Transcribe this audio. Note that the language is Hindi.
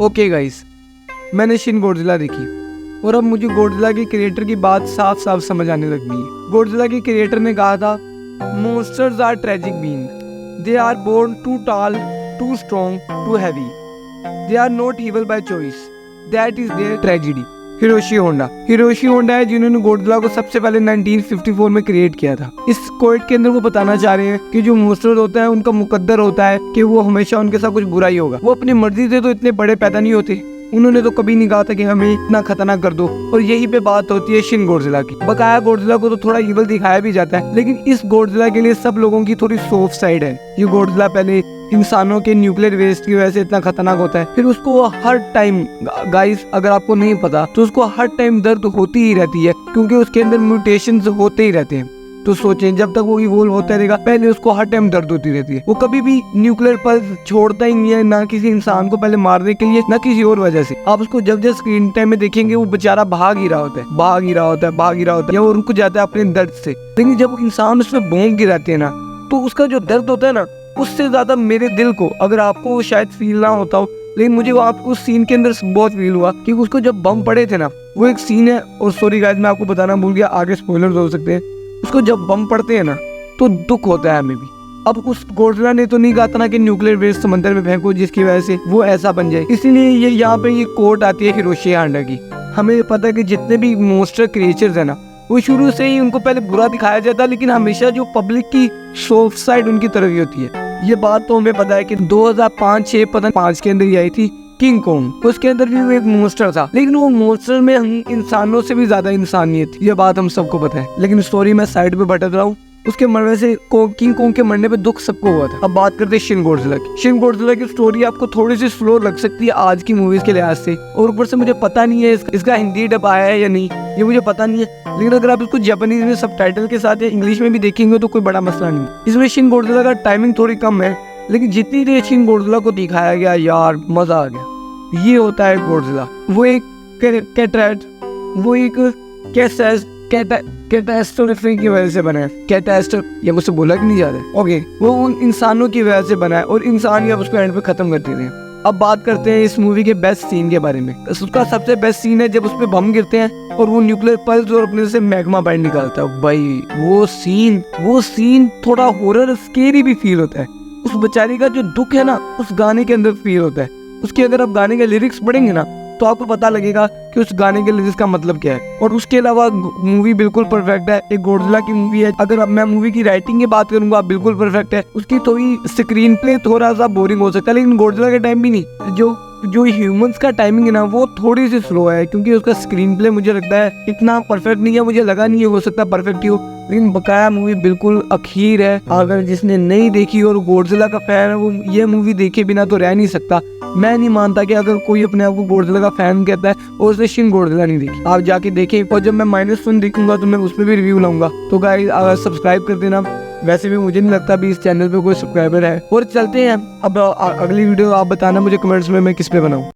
ओके गाइस, मैंने शिन गॉडजिला देखी और अब मुझे गॉडजिला के क्रिएटर की बात साफ साफ समझ आने लग गई है। गॉडजिला के क्रिएटर ने कहा था, monsters are tragic being, they are born too tall, too strong, too heavy, they are not evil by choice, that is their tragedy. Hiroshi Honda है जिन्होंने गॉडजिला को सबसे पहले 1954 में क्रिएट किया था। इस कोट के अंदर वो बताना चाह रहे हैं कि जो मॉन्स्टर होता है उनका मुकद्दर होता है कि वो हमेशा उनके साथ कुछ बुरा ही होगा। वो अपनी मर्जी से तो इतने बड़े पैदा नहीं होते, उन्होंने तो कभी नहीं कहा था कि हमें इतना खतरनाक कर दो। और यही पे बात होती है शिन गॉडजिला की। बकाया गॉडजिला को तो थोड़ा इवल दिखाया भी जाता है, लेकिन इस गॉडजिला के लिए सब लोगों की थोड़ी सॉफ्ट साइड है। ये गॉडजिला पहले इंसानों के न्यूक्लियर वेस्ट की वजह से इतना खतरनाक होता है, फिर उसको हर टाइम, गाइस अगर आपको नहीं पता तो उसको हर टाइम दर्द होती ही रहती है, क्योंकि उसके अंदर म्यूटेशंस होते ही रहते हैं। तो सोचें, जब तक वो इवोल्व होता रहेगा पहले उसको हर टाइम दर्द होती रहती है। वो कभी भी न्यूक्लियर पल्स छोड़ता ही नहीं है, ना किसी इंसान को पहले मारने के लिए, ना किसी और वजह से। आप उसको जब जब स्क्रीन टाइम में देखेंगे वो बेचारा भाग ही रहा होता है या वो रुक जाता है अपने दर्द से। लेकिन जब इंसान उसमें बॉम्ब गिराते हैं ना, तो उसका जो दर्द होता है ना, उससे ज्यादा मेरे दिल को, अगर आपको शायद फील ना होता हो, लेकिन मुझे वो आप उस सीन के अंदर बहुत फील हुआ कि उसको जब बम पड़े थे ना, वो एक सीन है। और सॉरी गाइस, मैं आपको बताना भूल गया, आगे स्पॉयलर्स हो सकते हैं। उसको जब बम पड़ते हैं ना तो दुख होता है हमें भी। अब उस गॉडजिला ने तो नहीं कहा था ना कि न्यूक्लियर वेस्ट समंदर में फेंको जिसकी वजह से वो ऐसा बन जाए, इसीलिए ये यहाँ पे ये कोट आती है हिरोशी होंडा की। हमें पता है कि जितने भी मॉन्स्टर क्रिएचर्स है ना, वो शुरू से ही उनको पहले बुरा दिखाया जाता है, लेकिन हमेशा जो पब्लिक की सॉफ्ट साइड उनकी तरफ ही होती है। ये बात तो हमें पता है कि 2005-6 पता 5 के अंदर ही आई थी किंग कॉन्ग। उसके अंदर भी वो एक मॉन्स्टर था, लेकिन वो मॉन्स्टर में हम इंसानों से भी ज्यादा इंसानियत थी। ये बात हम सबको पता है। लेकिन स्टोरी में साइड पे भटक रहा हूँ। उसके मरने से, किंग कॉन्ग के मरने पे दुख सबको हुआ था। अब बात करते हैं शिन गॉडजिला की। शिन गॉडजिला की स्टोरी आपको थोड़ी सी स्लो लग सकती है आज की मूवीज के लिहाज से, और ऊपर से मुझे पता नहीं है इसका हिंदी डब आया है या नहीं, ये मुझे पता नहीं है। लेकिन अगर आप इसको जापानीज में सबटाइटल के साथ या इंग्लिश में भी देखेंगे तो कोई बड़ा मसला नहीं। इसमें शिन गॉडजिला का टाइमिंग थोड़ी कम है, लेकिन जितनी देर शिन गॉडजिला को दिखाया गया यार, मजा आ गया। ये होता है गॉडजिला, वो एक कैटास्ट्रोफे की वजह से बना है। ये मुझसे बोला कि नहीं जा रहा है, ओके। वो उन इंसानों की वजह से बना है और इंसान ही अब उसको एंड पे खत्म कर देते हैं। अब बात करते हैं इस मूवी के बेस्ट सीन के बारे में। उसका सबसे बेस्ट सीन है जब उसपे बम गिरते हैं और वो न्यूक्लियर पल्स और अपने से मैग्मा बाइंड निकालता है। भाई वो सीन थोड़ा हॉरर स्केरी भी फील होता है। उस बेचारी का जो दुख है ना, उस गाने के अंदर फील होता है। उसके अगर आप गाने के लिरिक्स पढ़ेंगे ना तो आपको पता लगेगा कि उस गाने के लिरिक्स का मतलब क्या है। और उसके अलावा मूवी बिल्कुल परफेक्ट है, एक गॉडजिला की मूवी है। अगर अब मैं मूवी की राइटिंग की बात करूंगा, बिल्कुल परफेक्ट है। उसकी थोड़ी स्क्रीन प्ले थोड़ा सा बोरिंग हो सकता है, लेकिन गॉडजिला के टाइम भी नहीं। जो ह्यूमंस का टाइमिंग है ना, वो थोड़ी सी स्लो है, क्योंकि उसका स्क्रीन प्ले मुझे लगता है इतना परफेक्ट नहीं है। मुझे लगा नहीं है, हो सकता परफेक्ट ही हो, लेकिन बकाया मूवी बिल्कुल अखीर है। अगर जिसने नहीं देखी और गॉडजिला का फैन है, वो ये मूवी देखे बिना तो रह नहीं सकता। मैं नहीं मानता कि अगर कोई अपने आप को गॉडजिला का फैन कहता है और उसने शिन गॉडजिला नहीं देखी, आप जाके देखें। और जब मैं -1 देखूंगा तो मैं उस पर भी रिव्यू लाऊंगा। तो गाइस सब्सक्राइब कर देना। वैसे भी मुझे नहीं लगता अभी इस चैनल पे कोई सब्सक्राइबर है। और चलते हैं अब अगली वीडियो। आप बताना मुझे कमेंट्स में मैं किस पे बनाऊं।